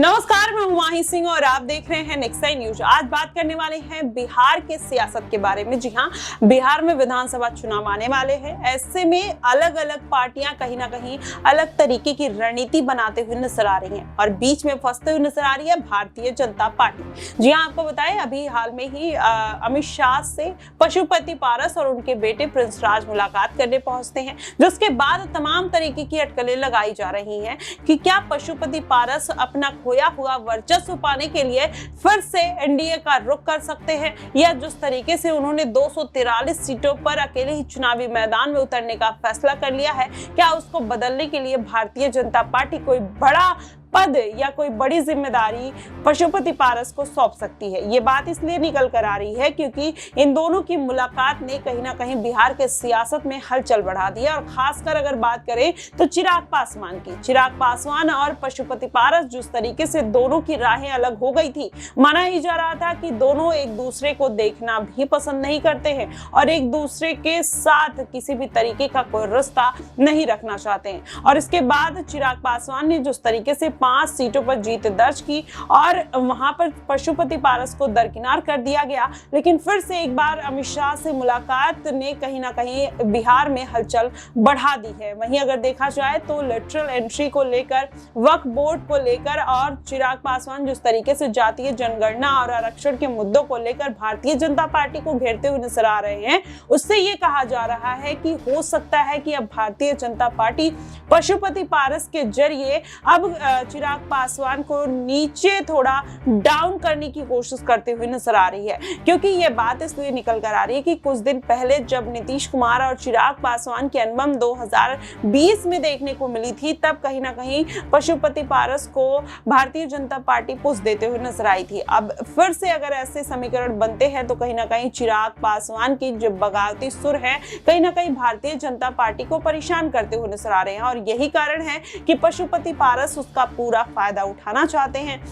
नमस्कार, मैं हूं माही सिंह और आप देख रहे हैं नेक्स्ट टाइम न्यूज। आज बात करने वाले हैं बिहार के सियासत के बारे में। जी हां, बिहार में विधानसभा चुनाव आने वाले हैं। ऐसे में अलग अलग पार्टियां कहीं ना कहीं अलग तरीके की रणनीति बनाते हुए नजर आ रही हैं और बीच में फंसते हुए नजर आ रही है भारतीय जनता पार्टी। जी हां, आपको बताएं, अभी हाल में ही अमित शाह से पशुपति पारस और उनके बेटे प्रिंस राज मुलाकात करने पहुंचते हैं, जिसके बाद तमाम तरीके की अटकलें लगाई जा रही हैं कि क्या पशुपति पारस अपना खोया हुआ वर्चस्व पाने के लिए फिर से एनडीए का रुख कर सकते हैं, या जिस तरीके से उन्होंने 243 सीटों पर अकेले ही चुनावी मैदान में उतरने का फैसला कर लिया है, क्या उसको बदलने के लिए भारतीय जनता पार्टी कोई बड़ा पद या कोई बड़ी जिम्मेदारी पशुपति पारस को सौंप सकती है। ये बात इसलिए निकल कर आ रही है क्योंकि इन दोनों की मुलाकात ने कहीं ना कहीं बिहार के सियासत में हलचल बढ़ा दी है। और खासकर अगर बात करें तो चिराग पासवान और पशुपति पारस, जिस तरीके से दोनों की राहें अलग हो गई थी, माना ही जा रहा था कि दोनों एक दूसरे को देखना भी पसंद नहीं करते हैं और एक दूसरे के साथ किसी भी तरीके का कोई रिश्ता नहीं रखना चाहते हैं। और इसके बाद चिराग पासवान ने जिस तरीके से 5 सीटों पर जीत दर्ज की और वहां पर पशुपति पारस को दरकिनार कर दिया गया, लेकिन फिर से एक बार अमित शाह से मुलाकात ने कहीं ना कहीं बिहार में हलचल बढ़ा दी है। वहीं अगर देखा जाए तो लेटरल एंट्री को लेकर, वक्फ बोर्ड को लेकर और चिराग पासवान जिस तरीके से जातीय जनगणना और आरक्षण के मुद्दों को लेकर भारतीय जनता पार्टी को घेरते हुए नजर आ रहे हैं, उससे ये कहा जा रहा है कि हो सकता है कि अब भारतीय जनता पार्टी पशुपति पारस के जरिए अब चिराग पासवान को नीचे थोड़ा डाउन करने की कोशिश करते हुए नजर आ रही है। क्योंकि ये बात इसलिए निकल कर आ रही है कि कुछ दिन पहले जब नीतीश कुमार और चिराग पासवान की अनबन 2020 में देखने को मिली थी, तब कहीं ना कहीं पशुपति पारस को भारतीय जनता पार्टी पुश देते हुए नजर आई थी। अब फिर से अगर ऐसे समीकरण बनते हैं तो कहीं ना कहीं चिराग पासवान की जो बगावती सुर है, कहीं ना कहीं भारतीय जनता पार्टी को परेशान करते हुए नजर आ रहे हैं। और यही कारण है कि पशुपति पारस उसका पूरा फायदा उठाना चाहते हैं।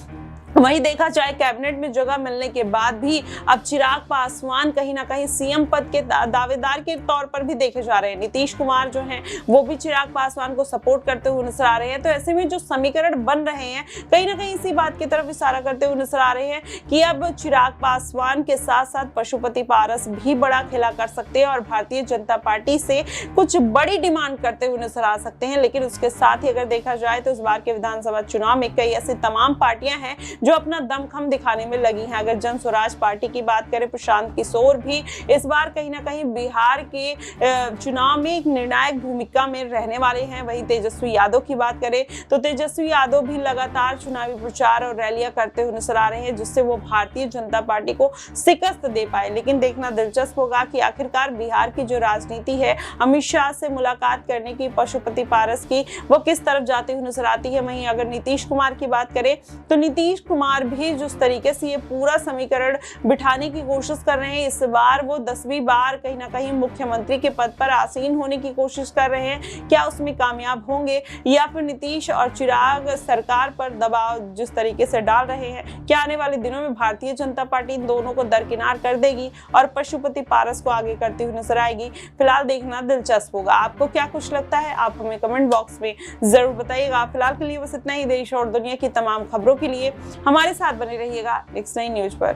वहीं देखा जाए, कैबिनेट में जगह मिलने के बाद भी अब चिराग पासवान कहीं ना कहीं सीएम पद के दावेदार के तौर पर भी देखे जा रहे हैं। नीतीश कुमार जो हैं वो भी चिराग पासवान को सपोर्ट करते हुए नजर आ रहे हैं। तो ऐसे में जो समीकरण बन रहे हैं कहीं ना कहीं इसी बात की तरफ इशारा करते हुए नजर आ रहे हैं कि अब चिराग पासवान के साथ साथ पशुपति पारस भी बड़ा खेला कर सकते हैं और भारतीय जनता पार्टी से कुछ बड़ी डिमांड करते हुए नजर आ सकते हैं। लेकिन उसके साथ ही अगर देखा जाए तो इस बार के विधानसभा चुनाव में कई ऐसी तमाम पार्टियां हैं जो अपना दमखम दिखाने में लगी हैं। अगर जन स्वराज पार्टी की बात करें, प्रशांत किशोर भी इस बार कहीं ना कहीं बिहार के चुनाव में एक निर्णायक भूमिका में रहने वाले हैं। वहीं तेजस्वी यादव की बात करें तो तेजस्वी यादव भी लगातार चुनावी प्रचार और रैलियां करते हुए नजर आ रहे हैं, जिससे वो भारतीय जनता पार्टी को शिकस्त दे पाए। लेकिन देखना दिलचस्प होगा कि आखिरकार बिहार की जो राजनीति है, अमित शाह से मुलाकात करने की पशुपति पारस की, वो किस तरफ जाती हुई नजर आती है। वहीं अगर नीतीश कुमार की बात करें तो नीतीश कुमार भी जिस तरीके से ये पूरा समीकरण बिठाने की कोशिश कर रहे हैं, इस बार वो 10वीं बार कहीं ना कहीं मुख्यमंत्री के पद पर आसीन होने की कोशिश कर रहे हैं। क्या उसमें कामयाब होंगे, या फिर नीतीश और चिराग सरकार पर दबाव जिस तरीके से डाल रहे हैं, क्या आने वाले दिनों में भारतीय जनता पार्टी इन दोनों को दरकिनार कर देगी और पशुपति पारस को आगे करती हुई नजर आएगी? फिलहाल देखना दिलचस्प होगा। आपको क्या कुछ लगता है, आप हमें कमेंट बॉक्स में जरूर बताइएगा। फिलहाल के लिए बस इतना ही। देश और दुनिया की तमाम खबरों के लिए हमारे साथ बने रहिएगा नेक्स्ट टाइम न्यूज पर।